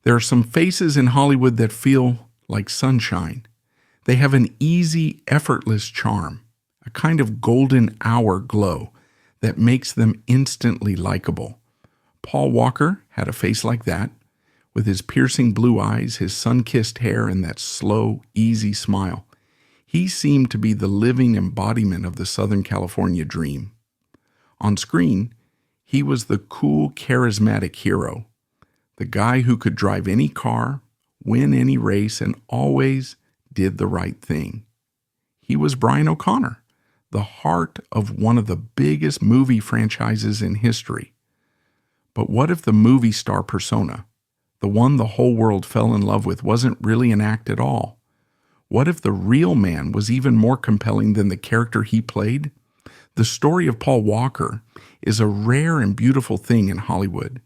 There are some faces in Hollywood that feel like sunshine. They have an easy, effortless charm, a kind of golden hour glow that makes them instantly likable. Paul Walker had a face like that, with his piercing blue eyes, his sun-kissed hair, and that slow, easy smile. He seemed to be the living embodiment of the Southern California dream. On screen, he was the cool, charismatic hero, the guy who could drive any car, win any race, and always did the right thing. He was Brian O'Connor, the heart of one of the biggest movie franchises in history. But what if the movie star persona, the one the whole world fell in love with, wasn't really an act at all? What if the real man was even more compelling than the character he played? The story of Paul Walker is a rare and beautiful thing in Hollywood.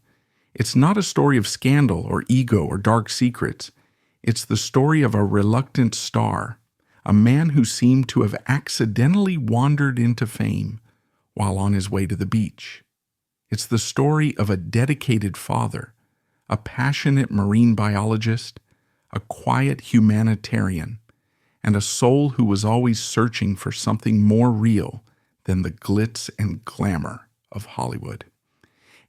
It's not a story of scandal or ego or dark secrets. It's the story of a reluctant star, a man who seemed to have accidentally wandered into fame while on his way to the beach. It's the story of a dedicated father, a passionate marine biologist, a quiet humanitarian, and a soul who was always searching for something more real than the glitz and glamour of Hollywood.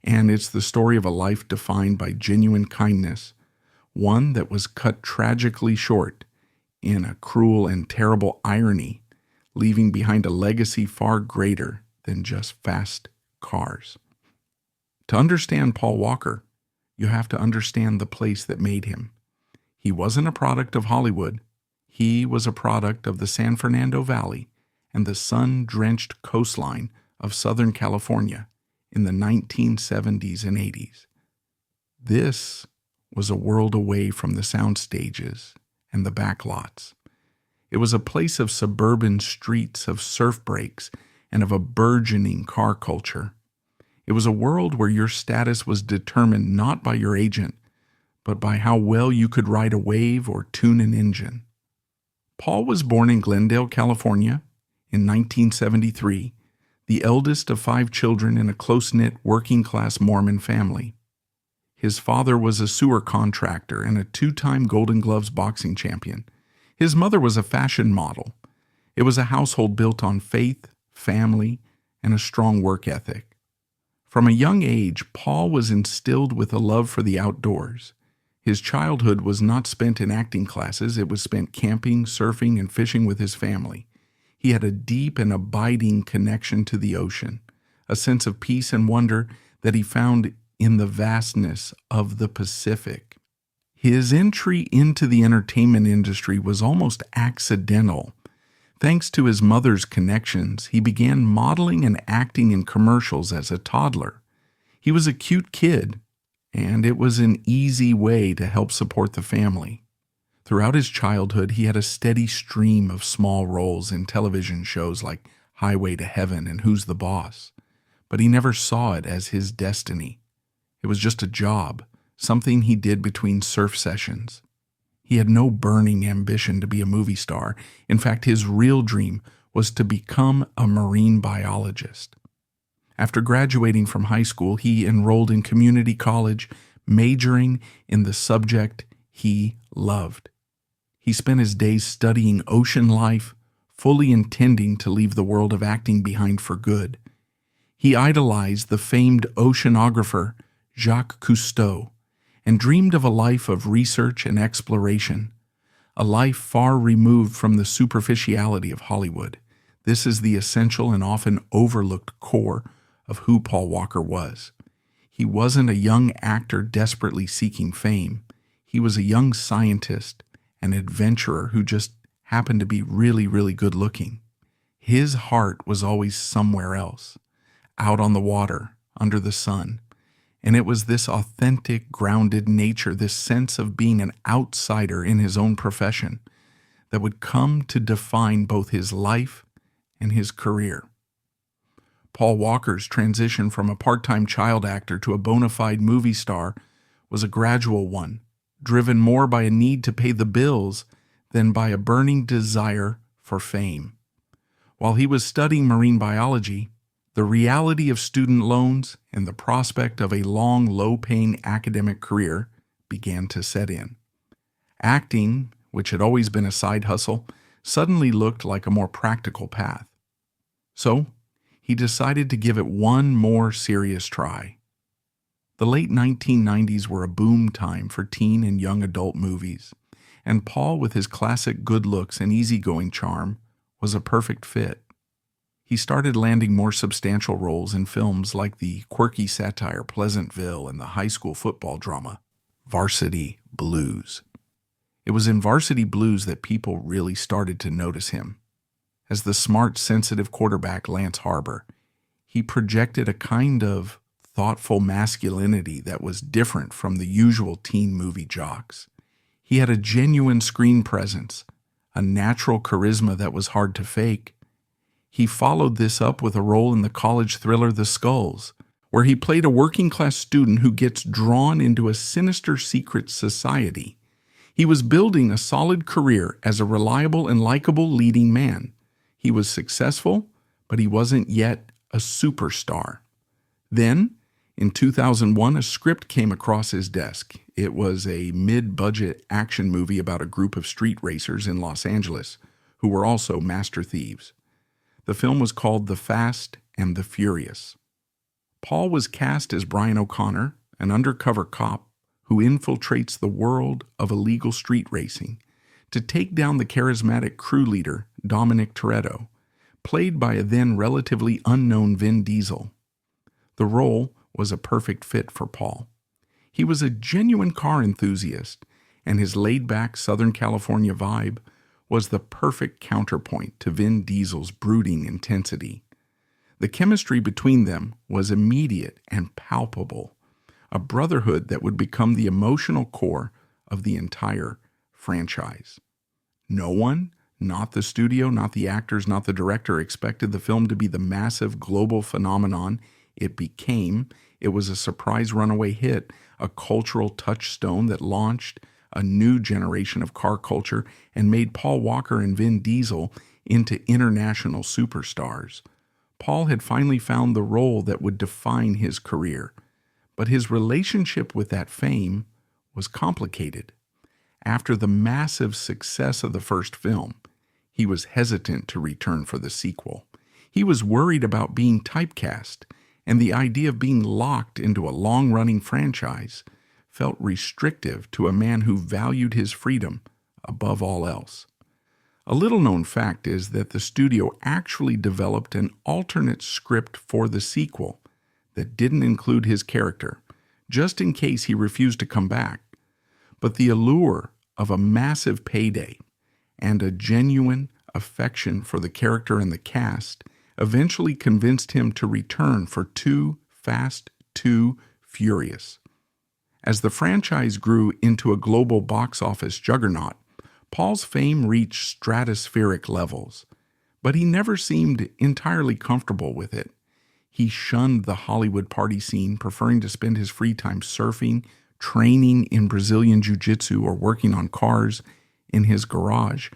And it's the story of a life defined by genuine kindness, one that was cut tragically short in a cruel and terrible irony, leaving behind a legacy far greater than just fast cars. To understand Paul Walker, you have to understand the place that made him. He wasn't a product of Hollywood. He was a product of the San Fernando Valley and the sun-drenched coastline of Southern California in the 1970s and 80s. This was a world away from the sound stages and the backlots. It was a place of suburban streets, of surf breaks, and of a burgeoning car culture. It was a world where your status was determined not by your agent, but by how well you could ride a wave or tune an engine. Paul was born in Glendale, California in 1973, the eldest of 5 children in a close-knit working-class Mormon family. His father was a sewer contractor and a 2-time Golden Gloves boxing champion. His mother was a fashion model. It was a household built on faith, family, and a strong work ethic. From a young age, Paul was instilled with a love for the outdoors. His childhood was not spent in acting classes. It was spent camping, surfing, and fishing with his family. He had a deep and abiding connection to the ocean, a sense of peace and wonder that he found in the vastness of the Pacific. His entry into the entertainment industry was almost accidental. Thanks to his mother's connections, he began modeling and acting in commercials as a toddler. He was a cute kid, and it was an easy way to help support the family. Throughout his childhood, he had a steady stream of small roles in television shows like Highway to Heaven and Who's the Boss, but he never saw it as his destiny. It was just a job, something he did between surf sessions. He had no burning ambition to be a movie star. In fact, his real dream was to become a marine biologist. After graduating from high school, he enrolled in community college, majoring in the subject he loved. He spent his days studying ocean life, fully intending to leave the world of acting behind for good. He idolized the famed oceanographer Jacques Cousteau and dreamed of a life of research and exploration, a life far removed from the superficiality of Hollywood. This is the essential and often overlooked core of who Paul Walker was. He wasn't a young actor desperately seeking fame. He was a young scientist, an adventurer who just happened to be really, really good looking. His heart was always somewhere else, out on the water, under the sun. And it was this authentic, grounded nature, this sense of being an outsider in his own profession, that would come to define both his life and his career. Paul Walker's transition from a part-time child actor to a bona fide movie star was a gradual one, driven more by a need to pay the bills than by a burning desire for fame. While he was studying marine biology, the reality of student loans and the prospect of a long, low-paying academic career began to set in. Acting, which had always been a side hustle, suddenly looked like a more practical path. So, he decided to give it one more serious try. The late 1990s were a boom time for teen and young adult movies, and Paul, with his classic good looks and easygoing charm, was a perfect fit. He started landing more substantial roles in films like the quirky satire Pleasantville and the high school football drama Varsity Blues. It was in Varsity Blues that people really started to notice him. As the smart, sensitive quarterback Lance Harbor, he projected a kind of thoughtful masculinity that was different from the usual teen movie jocks. He had a genuine screen presence, a natural charisma that was hard to fake. He followed this up with a role in the college thriller The Skulls, where he played a working-class student who gets drawn into a sinister secret society. He was building a solid career as a reliable and likable leading man. He was successful, but he wasn't yet a superstar. Then, in 2001, a script came across his desk. It was a mid-budget action movie about a group of street racers in Los Angeles who were also master thieves. The film was called The Fast and the Furious. Paul was cast as Brian O'Connor, an undercover cop who infiltrates the world of illegal street racing to take down the charismatic crew leader, Dominic Toretto, played by a then relatively unknown Vin Diesel. The role was a perfect fit for Paul. He was a genuine car enthusiast, and his laid-back Southern California vibe was the perfect counterpoint to Vin Diesel's brooding intensity. The chemistry between them was immediate and palpable, a brotherhood that would become the emotional core of the entire franchise. No one, not the studio, not the actors, not the director, expected the film to be the massive global phenomenon it became. It was a surprise runaway hit, a cultural touchstone that launched a new generation of car culture and made Paul Walker and Vin Diesel into international superstars. Paul had finally found the role that would define his career, but his relationship with that fame was complicated. After the massive success of the first film, he was hesitant to return for the sequel. He was worried about being typecast, and the idea of being locked into a long-running franchise felt restrictive to a man who valued his freedom above all else. A little-known fact is that the studio actually developed an alternate script for the sequel that didn't include his character, just in case he refused to come back. But the allure of a massive payday and a genuine affection for the character and the cast eventually convinced him to return for Too Fast, Too Furious. As the franchise grew into a global box office juggernaut, Paul's fame reached stratospheric levels, but he never seemed entirely comfortable with it. He shunned the Hollywood party scene, preferring to spend his free time surfing, training in Brazilian jiu-jitsu, or working on cars in his garage.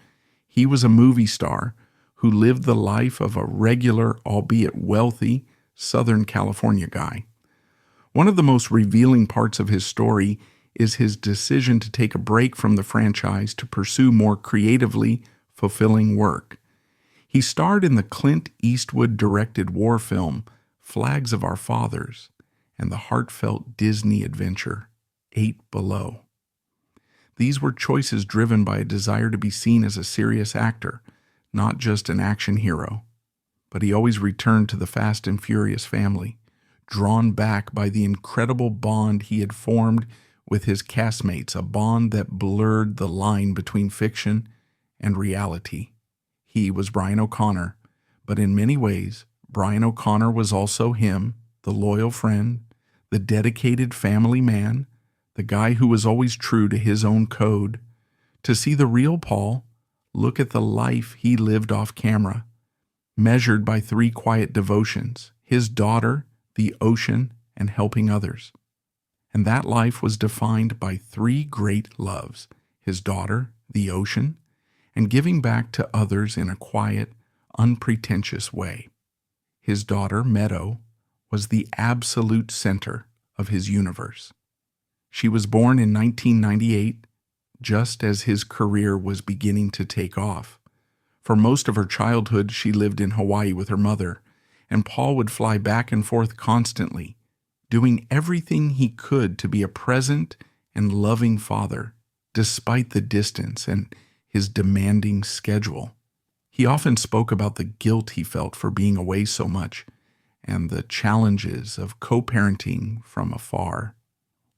He was a movie star who lived the life of a regular, albeit wealthy, Southern California guy. One of the most revealing parts of his story is his decision to take a break from the franchise to pursue more creatively fulfilling work. He starred in the Clint Eastwood-directed war film Flags of Our Fathers and the heartfelt Disney adventure Eight Below. These were choices driven by a desire to be seen as a serious actor, not just an action hero. But he always returned to the Fast and Furious family, drawn back by the incredible bond he had formed with his castmates, a bond that blurred the line between fiction and reality. He was Brian O'Connor, but in many ways, Brian O'Connor was also him, the loyal friend, the dedicated family man, the guy who was always true to his own code. To see the real Paul, look at the life he lived off camera, measured by three quiet devotions: his daughter, the ocean, and helping others. And that life was defined by three great loves: his daughter, the ocean, and giving back to others in a quiet, unpretentious way. His daughter, Meadow, was the absolute center of his universe. She was born in 1998, just as his career was beginning to take off. For most of her childhood, she lived in Hawaii with her mother, and Paul would fly back and forth constantly, doing everything he could to be a present and loving father, despite the distance and his demanding schedule. He often spoke about the guilt he felt for being away so much and the challenges of co-parenting from afar.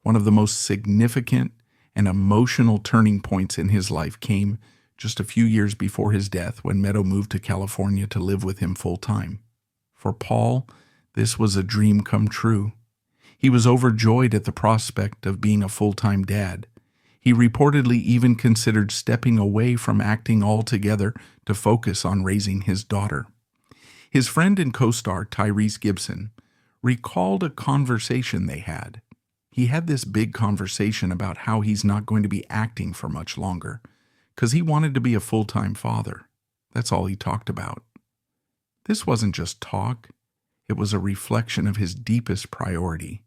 One of the most significant and emotional turning points in his life came just a few years before his death when Meadow moved to California to live with him full-time. For Paul, this was a dream come true. He was overjoyed at the prospect of being a full-time dad. He reportedly even considered stepping away from acting altogether to focus on raising his daughter. His friend and co-star Tyrese Gibson recalled a conversation they had. He had this big conversation about how he's not going to be acting for much longer because he wanted to be a full-time father. That's all he talked about. This wasn't just talk. It was a reflection of his deepest priority.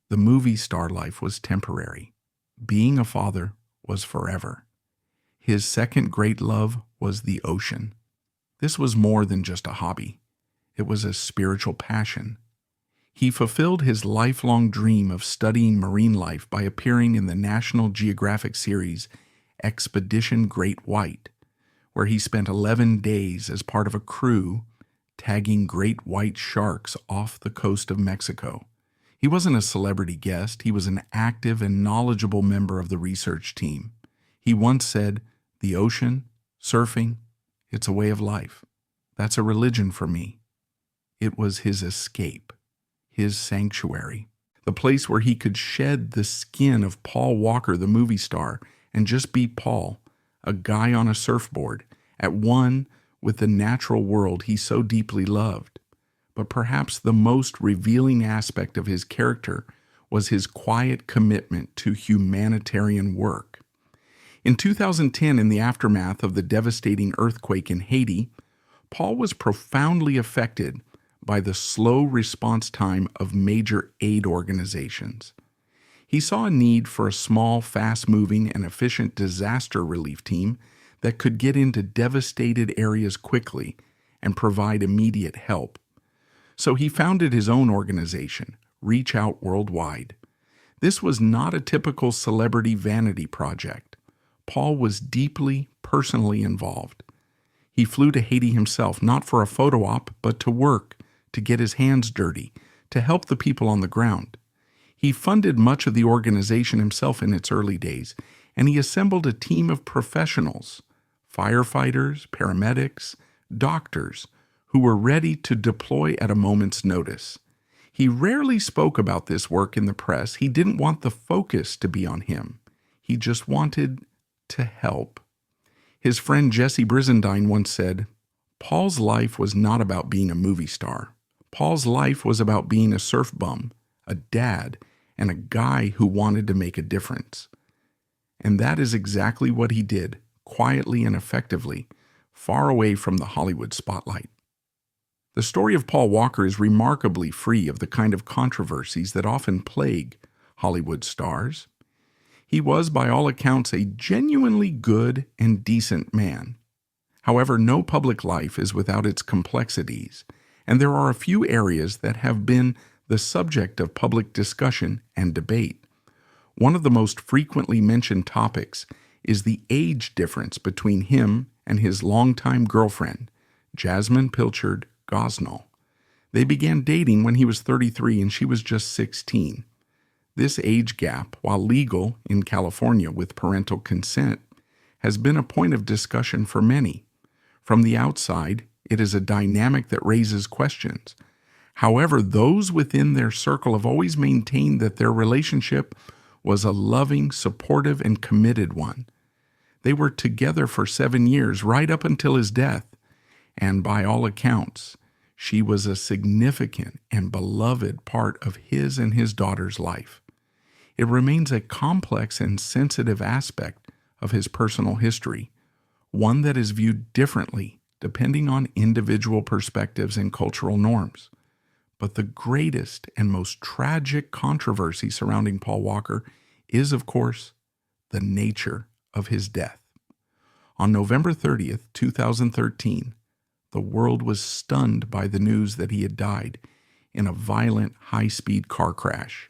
The movie star life was temporary. Being a father was forever. His second great love was the ocean. This was more than just a hobby. It was a spiritual passion. He fulfilled his lifelong dream of studying marine life by appearing in the National Geographic series Expedition Great White, where he spent 11 days as part of a crew tagging great white sharks off the coast of Mexico. He wasn't a celebrity guest. He was an active and knowledgeable member of the research team. He once said, "The ocean, surfing, it's a way of life. That's a religion for me." It was his escape, his sanctuary, the place where he could shed the skin of Paul Walker, the movie star, and just be Paul, a guy on a surfboard, at one with the natural world he so deeply loved. But perhaps the most revealing aspect of his character was his quiet commitment to humanitarian work. In 2010, in the aftermath of the devastating earthquake in Haiti, Paul was profoundly affected by the slow response time of major aid organizations. He saw a need for a small, fast-moving, and efficient disaster relief team that could get into devastated areas quickly and provide immediate help. So he founded his own organization, Reach Out Worldwide. This was not a typical celebrity vanity project. Paul was deeply, personally involved. He flew to Haiti himself, not for a photo op, but to work, to get his hands dirty, to help the people on the ground. He funded much of the organization himself in its early days, and he assembled a team of professionals, firefighters, paramedics, doctors, who were ready to deploy at a moment's notice. He rarely spoke about this work in the press. He didn't want the focus to be on him. He just wanted to help. His friend Jesse Brizendine once said, "Paul's life was not about being a movie star. Paul's life was about being a surf bum, a dad, and a guy who wanted to make a difference." And that is exactly what he did, quietly and effectively, far away from the Hollywood spotlight. The story of Paul Walker is remarkably free of the kind of controversies that often plague Hollywood stars. He was, by all accounts, a genuinely good and decent man. However, no public life is without its complexities, and there are a few areas that have been the subject of public discussion and debate. One of the most frequently mentioned topics is the age difference between him and his longtime girlfriend, Jasmine Pilchard Gosnell. They began dating when he was 33 and she was just 16. This age gap, while legal in California with parental consent, has been a point of discussion for many. From the outside, it is a dynamic that raises questions. However, those within their circle have always maintained that their relationship was a loving, supportive, and committed one. They were together for 7 years, right up until his death, and by all accounts, she was a significant and beloved part of his and his daughter's life. It remains a complex and sensitive aspect of his personal history, one that is viewed differently depending on individual perspectives and cultural norms. But the greatest and most tragic controversy surrounding Paul Walker is, of course, the nature of his death. On November 30th, 2013, the world was stunned by the news that he had died in a violent, high-speed car crash.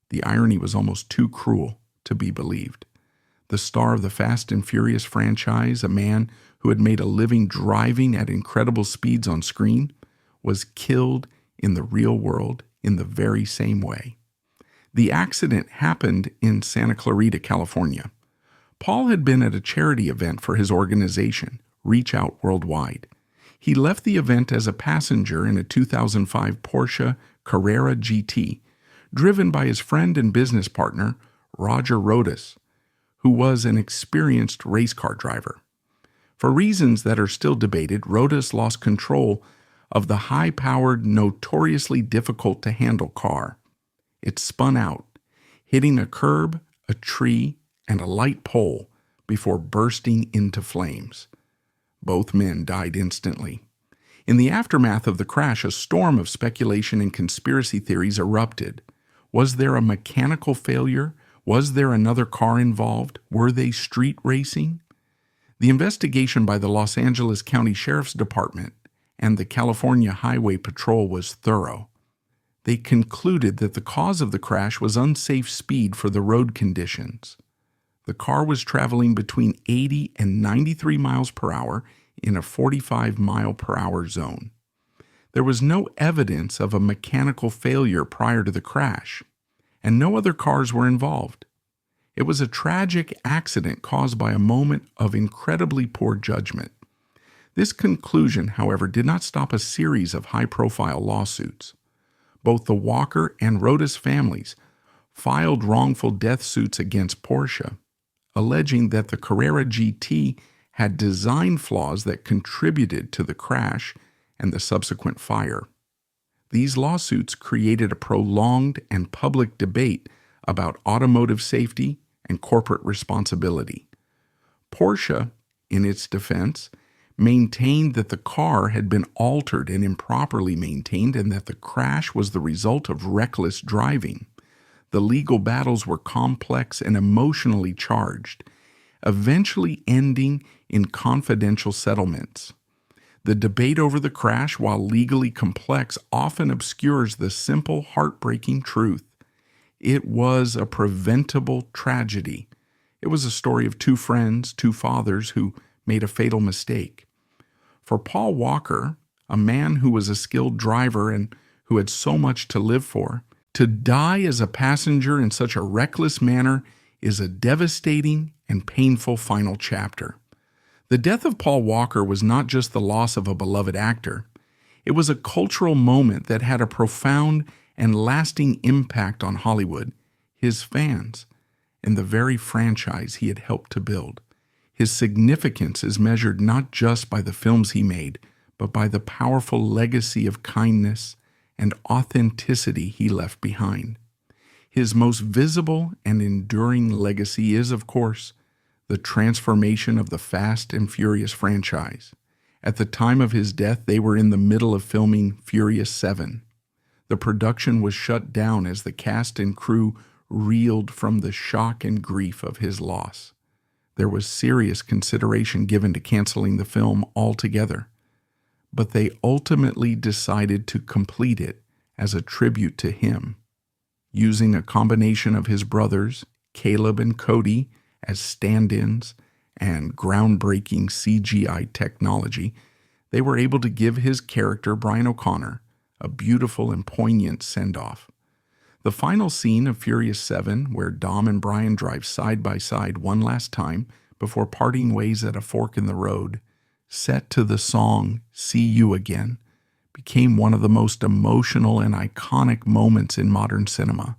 The irony was almost too cruel to be believed. The star of the Fast and Furious franchise, a man who had made a living driving at incredible speeds on screen, was killed in the real world in the very same way. The accident happened in Santa Clarita, California. Paul had been at a charity event for his organization, Reach Out Worldwide. He left the event as a passenger in a 2005 Porsche Carrera GT, driven by his friend and business partner, Roger Rodas, who was an experienced race car driver. For reasons that are still debated, Rodas lost control of the high-powered, notoriously difficult-to-handle car. It spun out, hitting a curb, a tree, and a light pole before bursting into flames. Both men died instantly. In the aftermath of the crash, a storm of speculation and conspiracy theories erupted. Was there a mechanical failure? Was there another car involved? Were they street racing? The investigation by the Los Angeles County Sheriff's Department and the California Highway Patrol was thorough. They concluded that the cause of the crash was unsafe speed for the road conditions. The car was traveling between 80 and 93 miles per hour in a 45 mile per hour zone. There was no evidence of a mechanical failure prior to the crash, and no other cars were involved. It was a tragic accident caused by a moment of incredibly poor judgment. This conclusion, however, did not stop a series of high-profile lawsuits. Both the Walker and Rodas families filed wrongful death suits against Porsche, alleging that the Carrera GT had design flaws that contributed to the crash and the subsequent fire. These lawsuits created a prolonged and public debate about automotive safety and corporate responsibility. Porsche, in its defense, maintained that the car had been altered and improperly maintained and that the crash was the result of reckless driving. The legal battles were complex and emotionally charged, eventually ending in confidential settlements. The debate over the crash, while legally complex, often obscures the simple, heartbreaking truth. It was a preventable tragedy. It was a story of two friends, two fathers who made a fatal mistake. For Paul Walker, a man who was a skilled driver and who had so much to live for, to die as a passenger in such a reckless manner is a devastating and painful final chapter. The death of Paul Walker was not just the loss of a beloved actor. It was a cultural moment that had a profound and lasting impact on Hollywood, his fans, and the very franchise he had helped to build. His significance is measured not just by the films he made, but by the powerful legacy of kindness and authenticity he left behind. His most visible and enduring legacy is, of course, the transformation of the Fast and Furious franchise. At the time of his death, they were in the middle of filming Furious 7. The production was shut down as the cast and crew reeled from the shock and grief of his loss. There was serious consideration given to canceling the film altogether, but they ultimately decided to complete it as a tribute to him. Using a combination of his brothers, Caleb and Cody, as stand-ins and groundbreaking CGI technology, they were able to give his character, Brian O'Connor, a beautiful and poignant send-off. The final scene of Furious 7, where Dom and Brian drive side by side one last time before parting ways at a fork in the road, set to the song See You Again, became one of the most emotional and iconic moments in modern cinema.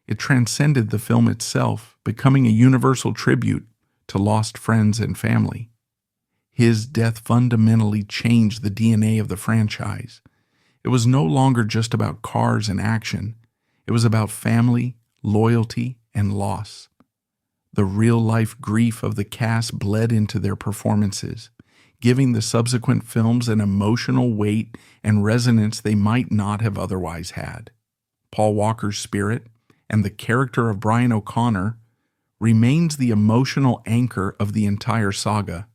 It transcended the film itself, becoming a universal tribute to lost friends and family. His death fundamentally changed the DNA of the franchise. It was no longer just about cars and action. It was about family, loyalty, and loss. The real-life grief of the cast bled into their performances, giving the subsequent films an emotional weight and resonance they might not have otherwise had. Paul Walker's spirit And the character of Brian O'Connor remains the emotional anchor of the entire saga.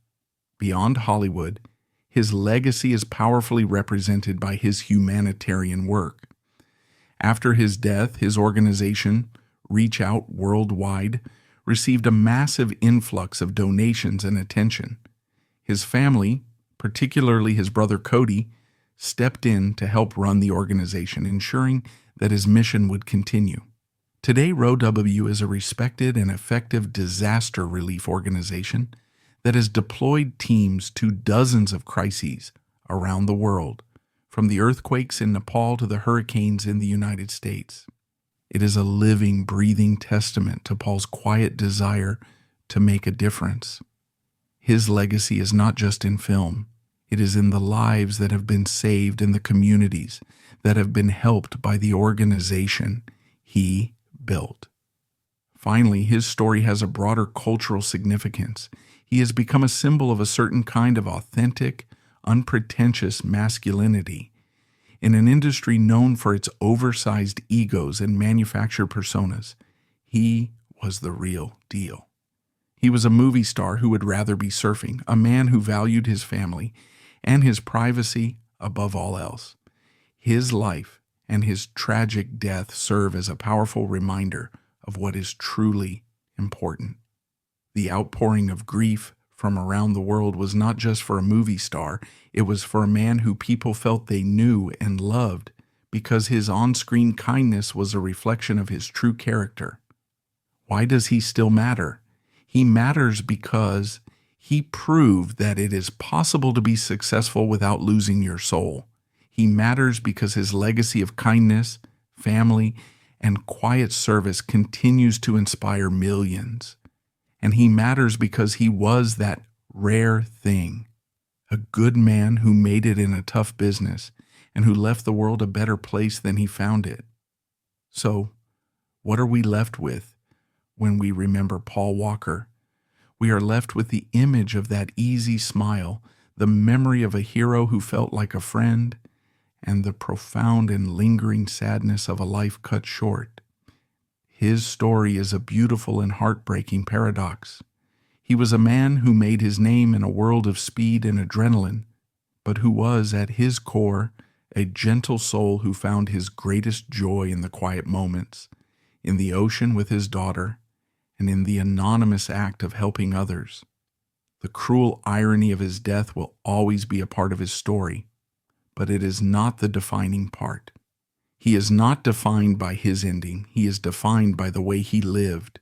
Beyond Hollywood, his legacy is powerfully represented by his humanitarian work. After his death, his organization, Reach Out Worldwide, received a massive influx of donations and attention. His family, particularly his brother Cody, stepped in to help run the organization, ensuring that his mission would continue. Today, ROW is a respected and effective disaster relief organization that has deployed teams to dozens of crises around the world, from the earthquakes in Nepal to the hurricanes in the United States. It is a living, breathing testament to Paul's quiet desire to make a difference. His legacy is not just in film. It is in the lives that have been saved in the communities that have been helped by the organization he built. Finally, his story has a broader cultural significance. He has become a symbol of a certain kind of authentic, unpretentious masculinity. In an industry known for its oversized egos and manufactured personas, he was the real deal. He was a movie star who would rather be surfing, a man who valued his family and his privacy above all else. His life and his tragic death serve as a powerful reminder of what is truly important. The outpouring of grief from around the world was not just for a movie star, it was for a man who people felt they knew and loved because his on-screen kindness was a reflection of his true character. Why does he still matter? He matters because he proved that it is possible to be successful without losing your soul. He matters because his legacy of kindness, family, and quiet service continues to inspire millions. And he matters because he was that rare thing, a good man who made it in a tough business and who left the world a better place than he found it. So, what are we left with when we remember Paul Walker? We are left with the image of that easy smile, the memory of a hero who felt like a friend, and the profound and lingering sadness of a life cut short. His story is a beautiful and heartbreaking paradox. He was a man who made his name in a world of speed and adrenaline, but who was, at his core, a gentle soul who found his greatest joy in the quiet moments, in the ocean with his daughter, and in the anonymous act of helping others. The cruel irony of his death will always be a part of his story, but it is not the defining part. He is not defined by his ending. He is defined by the way he lived.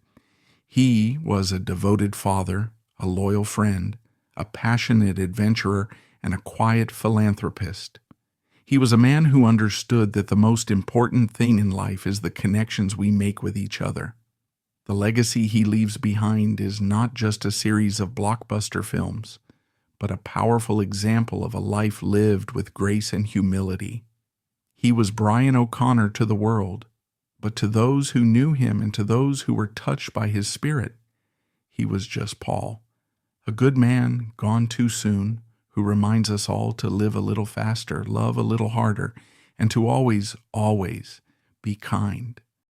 He was a devoted father, a loyal friend, a passionate adventurer, and a quiet philanthropist. He was a man who understood that the most important thing in life is the connections we make with each other. The legacy he leaves behind is not just a series of blockbuster films, but a powerful example of a life lived with grace and humility. He was Brian O'Connor to the world, but to those who knew him and to those who were touched by his spirit, he was just Paul, a good man gone too soon, who reminds us all to live a little faster, love a little harder, and to always, always be kind.